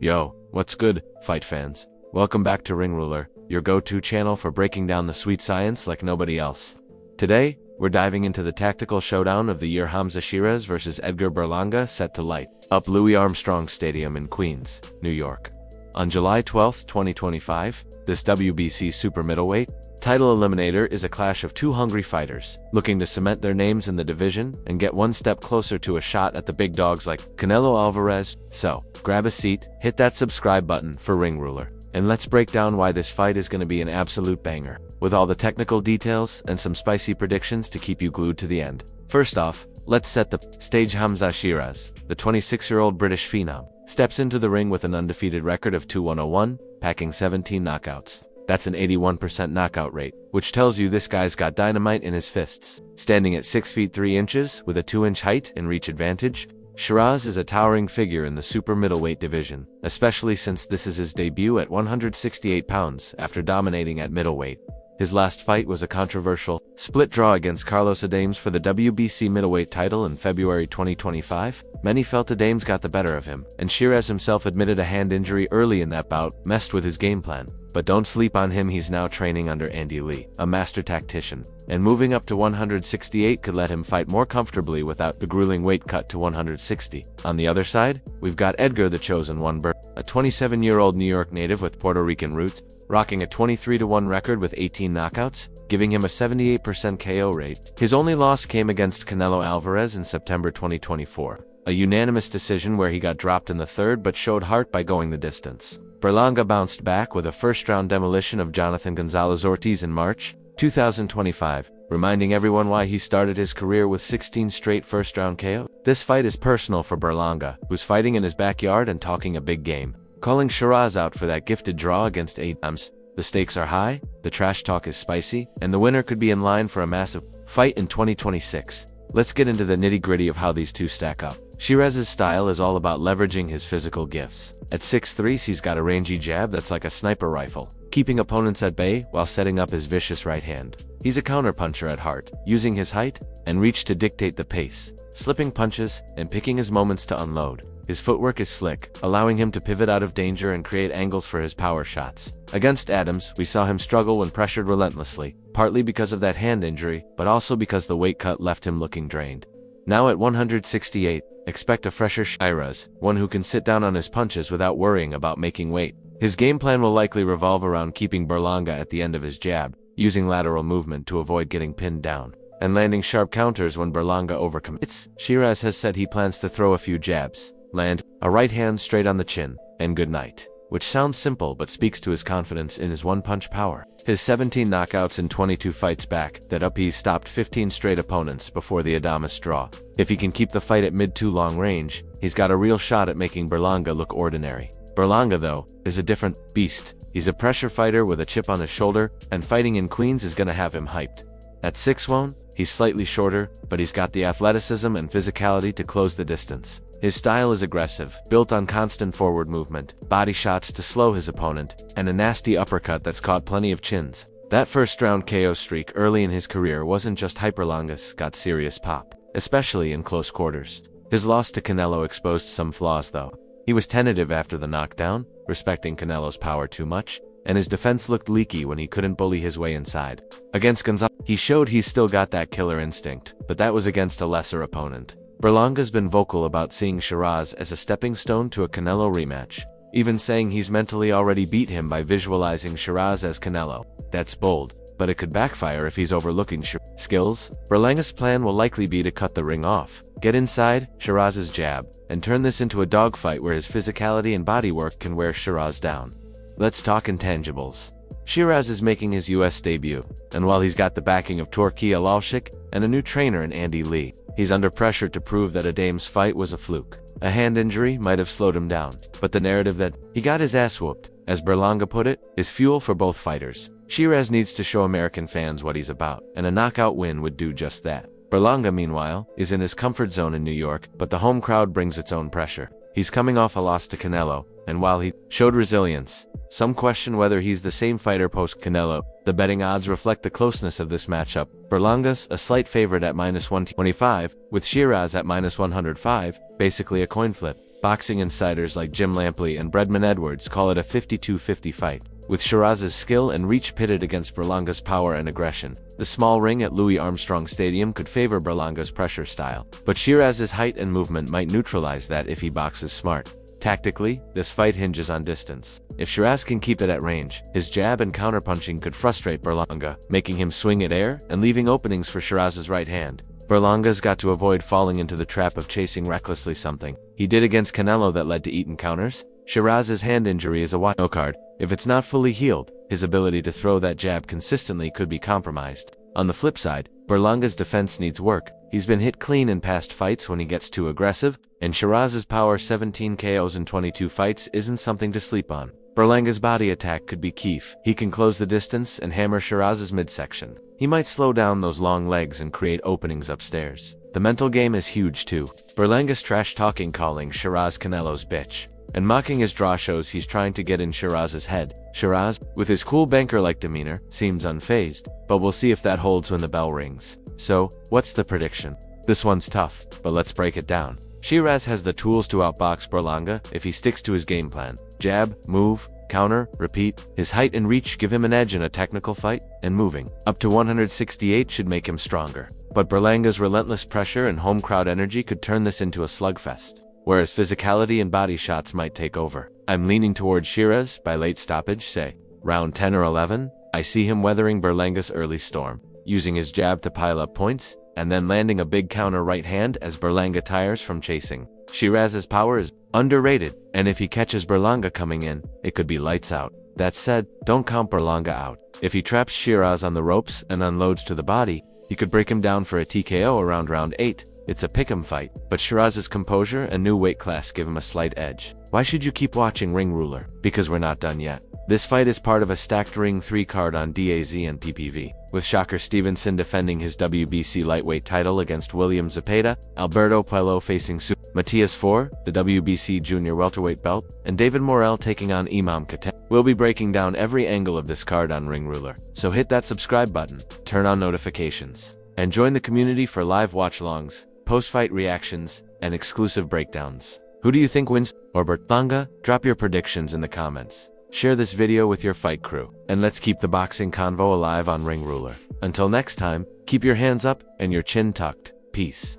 Yo, what's good, fight fans? Welcome back to Ring Ruler, your go-to channel for breaking down the sweet science like nobody else. Today, we're diving into the tactical showdown of the year. Hamza Sheeraz versus Edgar Berlanga set to light up Louis Armstrong Stadium in Queens, New York. On July 12, 2025, this WBC super middleweight title eliminator is a clash of two hungry fighters, looking to cement their names in the division and get one step closer to a shot at the big dogs like Canelo Alvarez. So, grab a seat, hit that subscribe button for Ring Ruler, and let's break down why this fight is going to be an absolute banger, with all the technical details and some spicy predictions to keep you glued to the end. First off, let's set the stage. Hamza Sheeraz, the 26-year-old British phenom, steps into the ring with an undefeated record of 2-1-0-1, packing 17 knockouts. That's an 81% knockout rate, which tells you this guy's got dynamite in his fists. Standing at 6 feet 3 inches with a 2-inch height and reach advantage, Sheeraz is a towering figure in the super middleweight division, especially since this is his debut at 168 pounds after dominating at middleweight. His last fight was a controversial split draw against Carlos Adames for the WBC middleweight title in February 2025. Many felt Adames got the better of him, and Sheeraz himself admitted a hand injury early in that bout messed with his game plan. But don't sleep on him. He's now training under Andy Lee, a master tactician, and moving up to 168 could let him fight more comfortably without the grueling weight cut to 160. On the other side, we've got Edgar the Chosen One, a 27-year-old New York native with Puerto Rican roots, rocking a 23-1 record with 18 knockouts, giving him a 78% KO rate. His only loss came against Canelo Alvarez in September 2024, a unanimous decision where he got dropped in the third but showed heart by going the distance. Berlanga bounced back with a first-round demolition of Jonathan Gonzalez-Ortiz in March 2025, reminding everyone why he started his career with 16 straight first-round KO. This fight is personal for Berlanga, who's fighting in his backyard and talking a big game, calling Sheeraz out for that gifted draw against Adames. The stakes are high, the trash talk is spicy, and the winner could be in line for a massive fight in 2026. Let's get into the nitty-gritty of how these two stack up. Sheeraz's style is all about leveraging his physical gifts. At 6'3", he's got a rangy jab that's like a sniper rifle, keeping opponents at bay while setting up his vicious right hand. He's a counterpuncher at heart, using his height and reach to dictate the pace, slipping punches and picking his moments to unload. His footwork is slick, allowing him to pivot out of danger and create angles for his power shots. Against Adames, we saw him struggle when pressured relentlessly, partly because of that hand injury, but also because the weight cut left him looking drained. Now at 168, expect a fresher Sheeraz, one who can sit down on his punches without worrying about making weight. His game plan will likely revolve around keeping Berlanga at the end of his jab, using lateral movement to avoid getting pinned down, and landing sharp counters when Berlanga overcommits. Sheeraz has said he plans to throw a few jabs, land a right hand straight on the chin, and good night, which sounds simple but speaks to his confidence in his one-punch power. His 17 knockouts in 22 fights back that up, he's stopped 15 straight opponents before the Adames draw. If he can keep the fight at mid-to long range, he's got a real shot at making Berlanga look ordinary. Berlanga, though, is a different beast. He's a pressure fighter with a chip on his shoulder, and fighting in Queens is gonna have him hyped. At 6'1", he's slightly shorter, but he's got the athleticism and physicality to close the distance. His style is aggressive, built on constant forward movement, body shots to slow his opponent, and a nasty uppercut that's caught plenty of chins. That first-round KO streak early in his career wasn't just hype. Berlanga's got serious pop, especially in close quarters. His loss to Canelo exposed some flaws, though. He was tentative after the knockdown, respecting Canelo's power too much, and his defense looked leaky when he couldn't bully his way inside. Against Gonzalez, he showed he's still got that killer instinct, but that was against a lesser opponent. Berlanga's been vocal about seeing Sheeraz as a stepping stone to a Canelo rematch, even saying he's mentally already beat him by visualizing Sheeraz as Canelo. That's bold, but it could backfire if he's overlooking Sheeraz's skills. Berlanga's plan will likely be to cut the ring off, get inside Sheeraz's jab, and turn this into a dogfight where his physicality and bodywork can wear Sheeraz down. Let's talk intangibles. Sheeraz is making his US debut, and while he's got the backing of Turki Alalshik and a new trainer in Andy Lee, he's under pressure to prove that Adames' fight was a fluke. A hand injury might have slowed him down, but the narrative that he got his ass whooped, as Berlanga put it, is fuel for both fighters. Sheeraz needs to show American fans what he's about, and a knockout win would do just that. Berlanga, meanwhile, is in his comfort zone in New York, but the home crowd brings its own pressure. He's coming off a loss to Canelo, and while he showed resilience, some question whether he's the same fighter post-Canelo. The betting odds reflect the closeness of this matchup. Berlanga's a slight favorite at -125, with Sheeraz at -105, basically a coin flip. Boxing insiders like Jim Lampley and Bredman Edwards call it a 52-50 fight, with Sheeraz's skill and reach pitted against Berlanga's power and aggression. The small ring at Louis Armstrong Stadium could favor Berlanga's pressure style, but Sheeraz's height and movement might neutralize that if he boxes smart. Tactically, this fight hinges on distance. If Sheeraz can keep it at range, his jab and counterpunching could frustrate Berlanga, making him swing at air and leaving openings for Sheeraz's right hand. Berlanga's got to avoid falling into the trap of chasing recklessly, something he did against Canelo that led to eaten counters. Sheeraz's hand injury is a wild card. If it's not fully healed, his ability to throw that jab consistently could be compromised. On the flip side, Berlanga's defense needs work. He's been hit clean in past fights when he gets too aggressive, and Sheeraz's power 17 KOs in 22 fights isn't something to sleep on. Berlanga's body attack could be key. He can close the distance and hammer Sheeraz's midsection. He might slow down those long legs and create openings upstairs. The mental game is huge too. Berlanga's trash-talking, calling Sheeraz Canelo's bitch, and mocking his draw shows he's trying to get in Sheeraz's head. Sheeraz, with his cool banker-like demeanor, seems unfazed, but we'll see if that holds when the bell rings. So, what's the prediction? This one's tough, but let's break it down. Sheeraz has the tools to outbox Berlanga if he sticks to his game plan. Jab, move, counter, repeat. His height and reach give him an edge in a technical fight, and moving up to 168 should make him stronger. But Berlanga's relentless pressure and home crowd energy could turn this into a slugfest, whereas physicality and body shots might take over. I'm leaning towards Sheeraz by late stoppage, say round 10 or 11. I see him weathering Berlanga's early storm, using his jab to pile up points, and then landing a big counter right hand as Berlanga tires from chasing. Sheeraz's power is underrated, and if he catches Berlanga coming in, it could be lights out. That said, don't count Berlanga out. If he traps Sheeraz on the ropes and unloads to the body, he could break him down for a TKO around round 8. It's a pick'em fight, but Sheeraz's composure and new weight class give him a slight edge. Why should you keep watching Ring Ruler? Because we're not done yet. This fight is part of a stacked Ring 3 card on DAZ and PPV, with Shocker Stevenson defending his WBC lightweight title against William Zepeda, Alberto Puello facing Matias for the WBC junior welterweight belt, and David Morrell taking on Imam Katan. We'll be breaking down every angle of this card on Ring Ruler, so hit that subscribe button, turn on notifications, and join the community for live watch-alongs, post-fight reactions, and exclusive breakdowns. Who do you think wins? Or Berlanga? Drop your predictions in the comments. Share this video with your fight crew, and let's keep the boxing convo alive on Ring Ruler. Until next time, keep your hands up and your chin tucked. Peace.